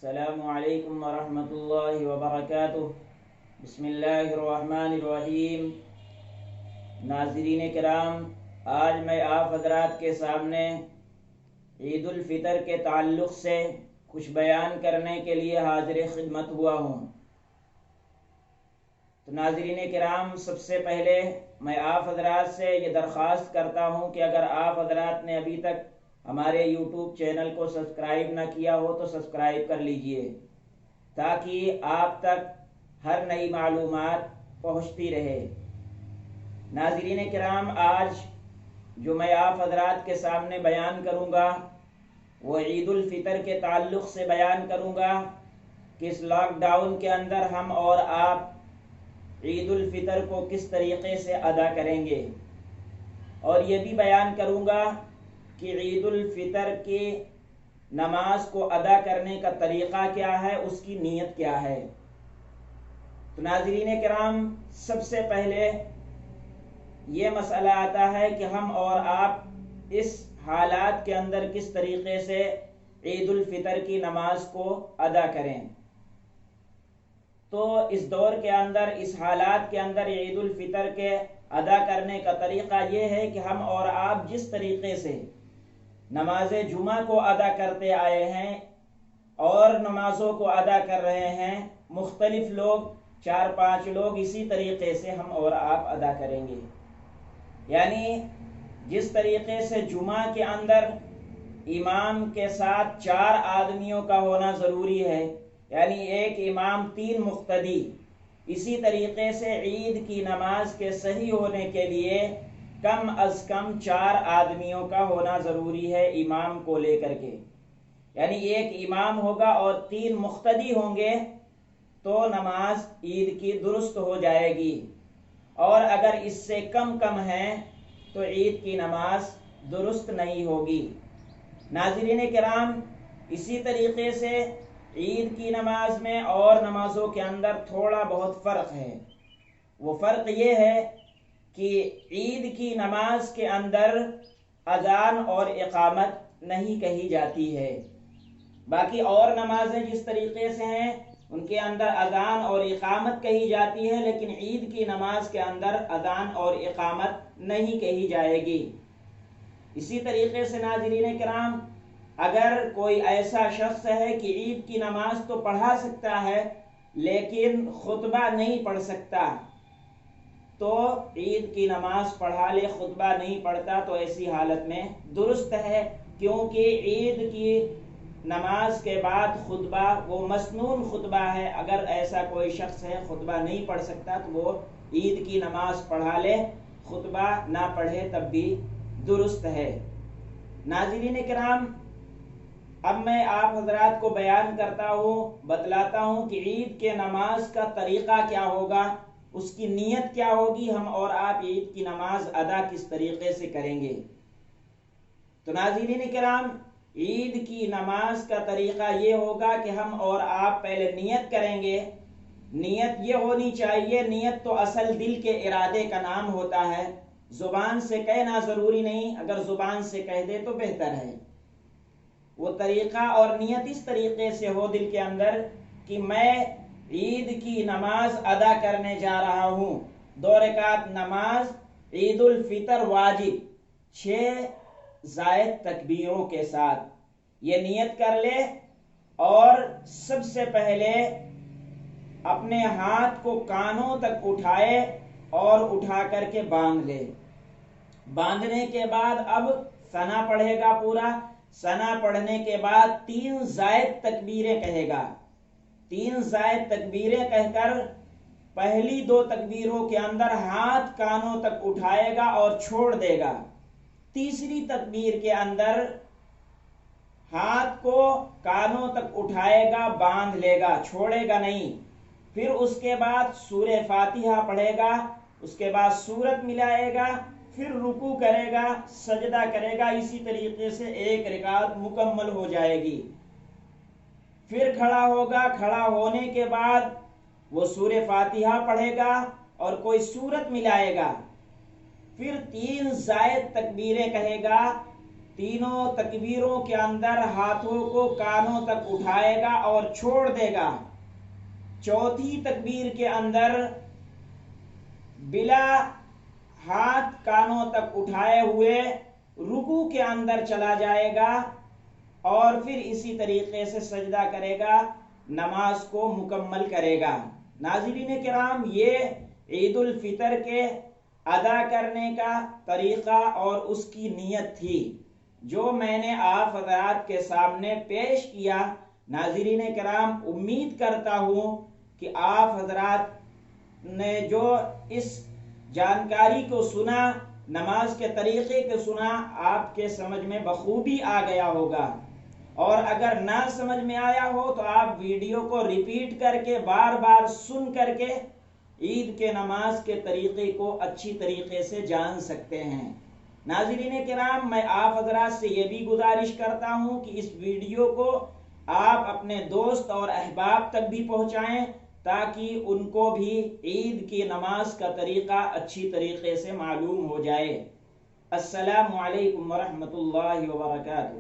السلام علیکم ورحمۃ اللہ وبرکاتہ۔ بسم اللہ الرحمن الرحیم۔ ناظرین کرام، آج میں آپ حضرات کے سامنے عید الفطر کے تعلق سے کچھ بیان کرنے کے لیے حاضر خدمت ہوا ہوں۔ تو ناظرین کرام، سب سے پہلے میں آپ حضرات سے یہ درخواست کرتا ہوں کہ اگر آپ حضرات نے ابھی تک ہمارے یوٹیوب چینل کو سبسکرائب نہ کیا ہو تو سبسکرائب کر لیجئے، تاکہ آپ تک ہر نئی معلومات پہنچتی رہے۔ ناظرین کرام، آج جو میں آپ حضرات کے سامنے بیان کروں گا وہ عید الفطر کے تعلق سے بیان کروں گا کہ اس لاک ڈاؤن کے اندر ہم اور آپ عید الفطر کو کس طریقے سے ادا کریں گے، اور یہ بھی بیان کروں گا کہ عید الفطر کی نماز کو ادا کرنے کا طریقہ کیا ہے، اس کی نیت کیا ہے۔ تو ناظرین کرام، سب سے پہلے یہ مسئلہ آتا ہے کہ ہم اور آپ اس حالات کے اندر کس طریقے سے عید الفطر کی نماز کو ادا کریں۔ تو اس دور کے اندر، اس حالات کے اندر عید الفطر کے ادا کرنے کا طریقہ یہ ہے کہ ہم اور آپ جس طریقے سے نماز جمعہ کو ادا کرتے آئے ہیں اور نمازوں کو ادا کر رہے ہیں، مختلف لوگ 4-5 لوگ اسی طریقے سے ہم اور آپ ادا کریں گے۔ یعنی جس طریقے سے جمعہ کے اندر امام کے ساتھ 4 آدمیوں کا ہونا ضروری ہے، یعنی ایک امام 3 مقتدی، اسی طریقے سے عید کی نماز کے صحیح ہونے کے لیے کم از کم 4 آدمیوں کا ہونا ضروری ہے امام کو لے کر کے۔ یعنی ایک امام ہوگا اور 3 مقتدی ہوں گے تو نماز عید کی درست ہو جائے گی، اور اگر اس سے کم ہیں تو عید کی نماز درست نہیں ہوگی۔ ناظرین کرام، اسی طریقے سے عید کی نماز میں اور نمازوں کے اندر تھوڑا بہت فرق ہے۔ وہ فرق یہ ہے کہ عید کی نماز کے اندر اذان اور اقامت نہیں کہی جاتی ہے۔ باقی اور نمازیں جس طریقے سے ہیں ان کے اندر اذان اور اقامت کہی جاتی ہے، لیکن عید کی نماز کے اندر اذان اور اقامت نہیں کہی جائے گی۔ اسی طریقے سے ناظرین کرام، اگر کوئی ایسا شخص ہے کہ عید کی نماز تو پڑھا سکتا ہے لیکن خطبہ نہیں پڑھ سکتا، تو عید کی نماز پڑھا لے، خطبہ نہیں پڑھتا تو ایسی حالت میں درست ہے، کیونکہ عید کی نماز کے بعد خطبہ وہ مسنون خطبہ ہے۔ اگر ایسا کوئی شخص ہے خطبہ نہیں پڑھ سکتا تو وہ عید کی نماز پڑھا لے، خطبہ نہ پڑھے تب بھی درست ہے۔ ناظرین کرام، اب میں آپ حضرات کو بیان کرتا ہوں، بتلاتا ہوں کہ عید کے نماز کا طریقہ کیا ہوگا، اس کی نیت کیا ہوگی، ہم اور آپ عید کی نماز ادا کس طریقے سے کریں گے۔ تو ناظرین کرام، عید کی نماز کا طریقہ یہ ہوگا کہ ہم اور آپ پہلے نیت کریں گے۔ نیت یہ ہونی چاہیے، نیت تو اصل دل کے ارادے کا نام ہوتا ہے، زبان سے کہنا ضروری نہیں، اگر زبان سے کہہ دے تو بہتر ہے۔ وہ طریقہ اور نیت اس طریقے سے ہو دل کے اندر کہ میں عید کی نماز ادا کرنے جا رہا ہوں، 2 رکعت نماز عید الفطر واجب 6 زائد تکبیروں کے ساتھ، یہ نیت کر لے، اور سب سے پہلے اپنے ہاتھ کو کانوں تک اٹھائے اور اٹھا کر کے باندھ لے۔ باندھنے کے بعد اب ثنا پڑھے گا پورا، ثنا پڑھنے کے بعد 3 زائد تکبیریں کہے گا۔ 3 زائد تکبیریں کہہ کر پہلی 2 تکبیروں کے اندر ہاتھ کانوں تک اٹھائے گا اور چھوڑ دے گا۔ تیسری تکبیر کے اندر ہاتھ کو کانوں تک اٹھائے گا، باندھ لے گا، چھوڑے گا نہیں۔ پھر اس کے بعد سورہ فاتحہ پڑھے گا، اس کے بعد سورت ملائے گا، پھر رکوع کرے گا، سجدہ کرے گا، اسی طریقے سے 1 رکعت مکمل ہو جائے گی۔ پھر کھڑا ہوگا، کھڑا ہونے کے بعد وہ سورہ فاتحہ پڑھے گا اور کوئی سورت ملائے گا، پھر 3 زائد تکبیریں کہے گا، تینوں تکبیروں کے اندر ہاتھوں کو کانوں تک اٹھائے گا اور چھوڑ دے گا۔ چوتھی تکبیر کے اندر بلا ہاتھ کانوں تک اٹھائے ہوئے رکوع کے اندر چلا جائے گا اور پھر اسی طریقے سے سجدہ کرے گا، نماز کو مکمل کرے گا۔ ناظرین کرام، یہ عید الفطر کے ادا کرنے کا طریقہ اور اس کی نیت تھی جو میں نے آپ حضرات کے سامنے پیش کیا۔ ناظرین کرام، امید کرتا ہوں کہ آپ حضرات نے جو اس جانکاری کو سنا، نماز کے طریقے کو سنا، آپ کے سمجھ میں بخوبی آ گیا ہوگا، اور اگر نہ سمجھ میں آیا ہو تو آپ ویڈیو کو ریپیٹ کر کے بار بار سن کر کے عید کے نماز کے طریقے کو اچھی طریقے سے جان سکتے ہیں۔ ناظرین کرام، میں آپ حضرات سے یہ بھی گزارش کرتا ہوں کہ اس ویڈیو کو آپ اپنے دوست اور احباب تک بھی پہنچائیں تاکہ ان کو بھی عید کی نماز کا طریقہ اچھی طریقے سے معلوم ہو جائے۔ السلام علیکم ورحمۃ اللہ وبرکاتہ۔